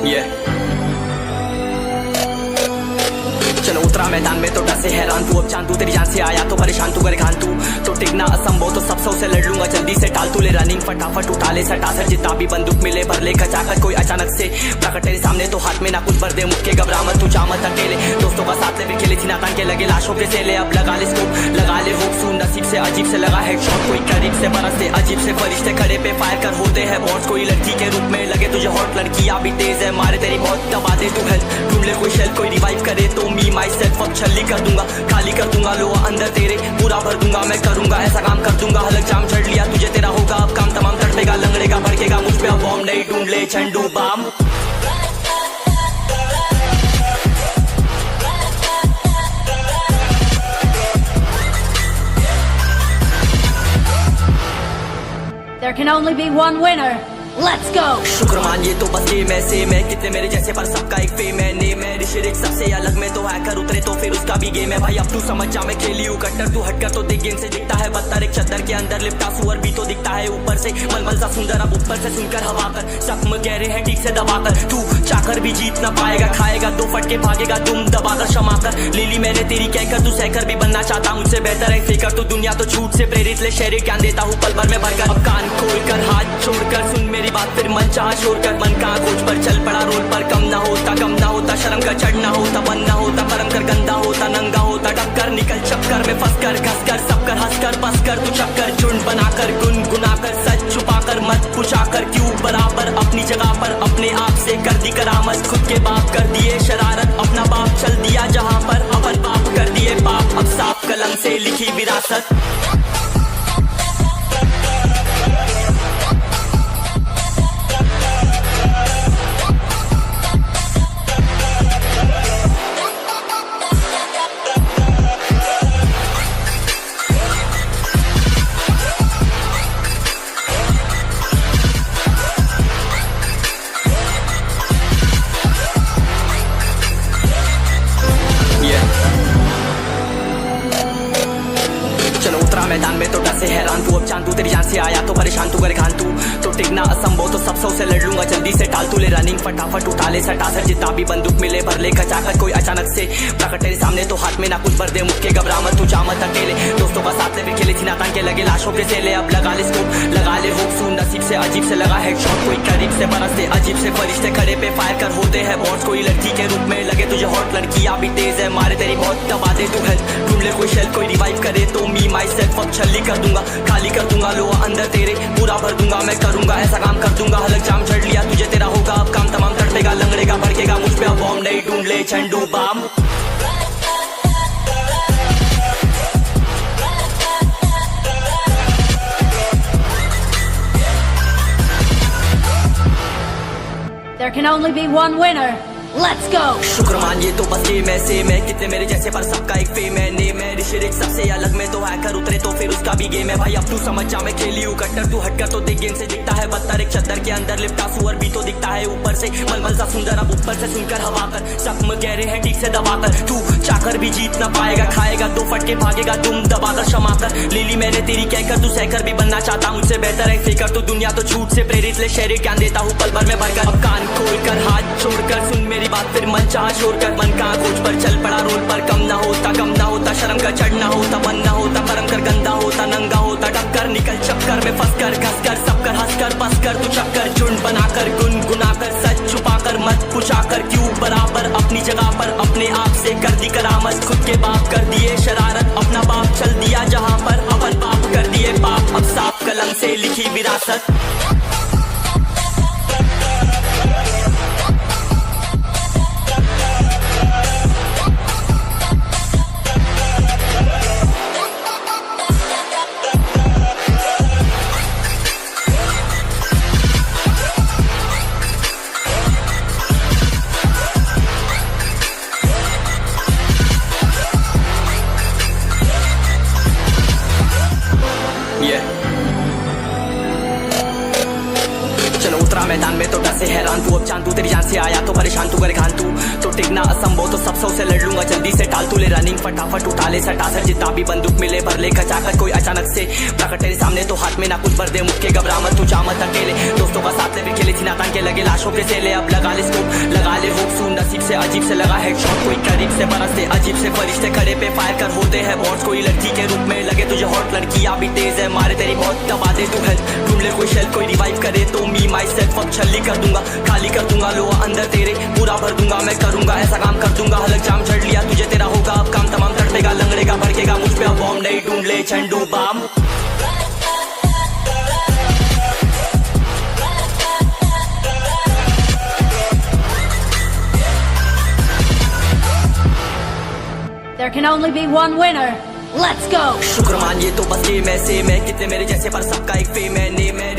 ये चलो उतरा मैदान में तो डर से हैरान तू, अब चांद तू तेरी जान से आया तो परेशान तू, करे खान तू तो टिकना असंभव तो सब से लड़ लूंगा जल्दी से, टाल तू ले रनिंग फटाफट उठा ले सटासट, जितना भी बंदूक मिले भर ले खचाखच, कोई अचानक से प्रकट तेरे सामने तो हाथ में ना कुछ भर दे, मुक्के घबरा मत तू चामत अकेले, दोस्तों का साथ ले भी खेले थी नातान के लगे लाशों के सेले, अब लगा ले स्कोप लगा ले होप सुन नसीब से अजीब से लगा हेडशॉट, कोई करीब से बरसते अजीब से फरिश्ते खड़े पे फायर कर होते हैं बॉस, कोई लड़की के रूप में लगे तुझे हॉट, लड़कियां भी तेज है मारे तेरी बहुत दबा दे तू हेल्थ, ढूंढ ले कोई शेल कोई रिवाइव करे तो मी माई सेल्फ अब छल्ली कर दूंगा, खाली कर दूंगा लोहा अंदर तेरे पूरा भर दूंगा, मैं करूंगा ऐसा काम कर दूंगा, हलक जाम चढ़ लिया तुझे तेरा होगा अब काम तमाम, तड़पेगा लंगड़ेगा भड़केगा मुझ पे अब बॉम्ब नहीं, ढूंढ ले झंडू balm. There can only be one winner. Let's go! शुक्र मानिए तो बस ये मैं से मैं कितने मेरे जैसे पर सबका एक फेम है ने मैं ऋषिक सबसे अलग में तो हैकर उतरे तो फिर उसका भी गेम है भाई, अब तू समझ जा मैं खेली हूँ कट्टर, तू हटकर तो देख गेम से दिखता है बत्तर, एक चद्दर के अंदर लिपटा सुअर भी तो दिखता है ऊपर से मलमल सा सुंदर, अब ऊपर से सुनकर हवा कर जख्म गहरे हैं ठीक से दबाकर, तू चाकर भी जीत ना पाएगा, खाएगा दो फटके भागेगा तुम दबाकर क्षमा कर, ले ली मैंने तेरी कहकर तू सहकर भी बनना चाहता मुझसे बेहतर है फेकर, तो दुनिया तो झूठ से प्रेरित ले शहर ज्ञान देता हूँ पल भर में भरकर, अब कान खोलकर हाथ छोड़कर सुन मेरी बात फिर मन चाह छोड़ कर, मन का खोज पर चल पड़ा रोड पर, कम ना होता शर्म का चढ़ना होता बन ना होता परम कर, गंदा होता नंगा होता टक्कर, निकल चक्कर में फंस कर घस कर सब कर हंस कर बस कर तू चक्कर, झुंड बनाकर गुनगुनाकर सच छुपाकर मत पूछाकर क्यों बराबर, अपनी जगह पर अपने आप से कर दी करामत, खुद के बाप कर दिए शरारत, अपना बाप चल दिया जहाँ पर अपन बाप कर दिए बाप, अब साफ कलम से लिखी विरासत। मैदान में तो डर से हैरान तू, अब चांद तू तेरी जान से आया तो परेशान तू, करे खान तू तो टिकना असंभव तो सब से लड़ लूंगा जल्दी से, टाल तू ले रनिंग फटाफट उठा ले सटासट, जितना भी बंदूक मिले भर ले खचाखच, कोई अचानक से प्रकट तेरे सामने तो हाथ में ना कुछ भर दे, मुक्के घबरा मत तू चामत अकेले, दोस्तों का साथ ले भी खेले थी नातान के लगे लाशों के सेले, अब लगा ले स्कोप लगा ले होप सुन नसीब से अजीब से लगा हेडशॉट, कोई करीब से बरसते अजीब से फरिश्ते खड़े पे फायर कर होते हैं बॉस, कोई लड़की के रूप में लगे तुझे हॉट, लड़कियां भी तेज है मारे तेरी बहुत दबा दे तू हेल्थ, ढूंढ ले कोई शेल कोई रिवाइव करे तो मी माई सेल्फ अब छल्ली कर दूंगा, खाली कर दूंगा लोहा अंदर तेरे पूरा भर दूंगा, मैं करूंगा ऐसा काम कर दूंगा, हलक जाम चढ़ लिया तुझे तेरा होगा अब काम तमाम, तड़पेगा लंगड़ेगा भड़केगा मुझ पे अब बॉम्ब नहीं, ढूंढ ले झंडू balm. There can only be one winner. Let's go! शुक्र मानिए तो बस ये मैं से मैं कितने मेरे जैसे पर सबका एक फेम है ने मैं ऋषिक सबसे अलग में तो हैकर उतरे तो फिर उसका भी गेम है भाई, अब तू समझ जा मैं खेली हूँ कट्टर, तू हटकर तो देख गेम से दिखता है बत्तर, एक चद्दर के अंदर लिपटा सुअर भी तो दिखता है ऊपर से मलमल सा सुंदर, अब ऊपर से सुनकर हवा कर जख्म गहरे हैं ठीक से दबाकर, तू चाकर भी जीत ना पाएगा, खाएगा दो फटके भागेगा तुम दबाकर क्षमा कर, ले ली मैंने तेरी कहकर तू सहकर भी बनना चाहता मुझसे बेहतर है फेकर, तो दुनिया तो झूठ से प्रेरित ले शहर ज्ञान देता हूँ पल भर में भरकर, अब कान खोलकर हाथ छोड़कर सुन मेरी बात फिर मन चाह छोड़कर, मन का खोज पर चल पड़ा रोड पर, कम ना होता शर्म का चढ़ना होता बन ना होता परम कर, गंदा होता नंगा होता टक्कर, निकल चक्कर में फंस कर घस कर सब कर हंस कर बस कर तू चक्कर, झुंड बनाकर गुनगुनाकर सच छुपाकर मत पूछाकर क्यों बराबर, अपनी जगह पर अपने आप से कर दी करामत, खुद के बाप कर दिए शरारत, अपना बाप चल दिया जहाँ पर अपन बाप कर दिए बाप, अब साफ कलम से लिखी विरासत। चलो उतरा मैदान में तो डर से हैरान तू, अब चांद तू तेरी जान से आया तो परेशान तू, करे खान तू तो टिकना असंभव तो सबसे उसे लड़ लूंगा जल्दी से। टाल तू ले रनिंग फटाफट उठा ले सटा सर जितना भी बंदूक मिले भर ले खचाकर कोई अचानक से प्रकट तेरे सामने तो हाथ में ना कुछ भर दे मुझके घबरा मत तू जा मत अकेले। दोस्तों का साथ ले भी खेले थी नातान के लगे लाशों के सेले अब लगा ले स्कोप लगा ले होप सुन नसीब से अजीब से लगा हेडशॉट कोई करीब से बरसते अजीब से फरिश्ते खड़े पे फायर कर होते हैं बॉन्ड्स कोई लड़की के रूप में लगे तुझे हॉट लड़कियां भी तेज है मारे तेरी बहुत दबा दे तू हेल्थ ढूंढ ले कोई शेल्फ कोई रिवाइव करे तो मी माई सेल्फ अब छल्ली कर दूंगा खाली कर दूंगा लोहा अंदर तेरे पूरा भर दूंगा मैं करूंगा ऐसा काम कर दूंगा हलक जाम चढ़ लिया तुझे तेरा होगा अब काम तमाम तड़पेगा लंगड़ेगा भड़केगा मुझ पे अब बॉम्ब नहीं ढूंढ ले झंडू balm. There can only be one winner. Let's go! शुक्र मानिए तो बस ये मैं से मैं कितने मेरे जैसे पर सबका एक फेम है नेम है।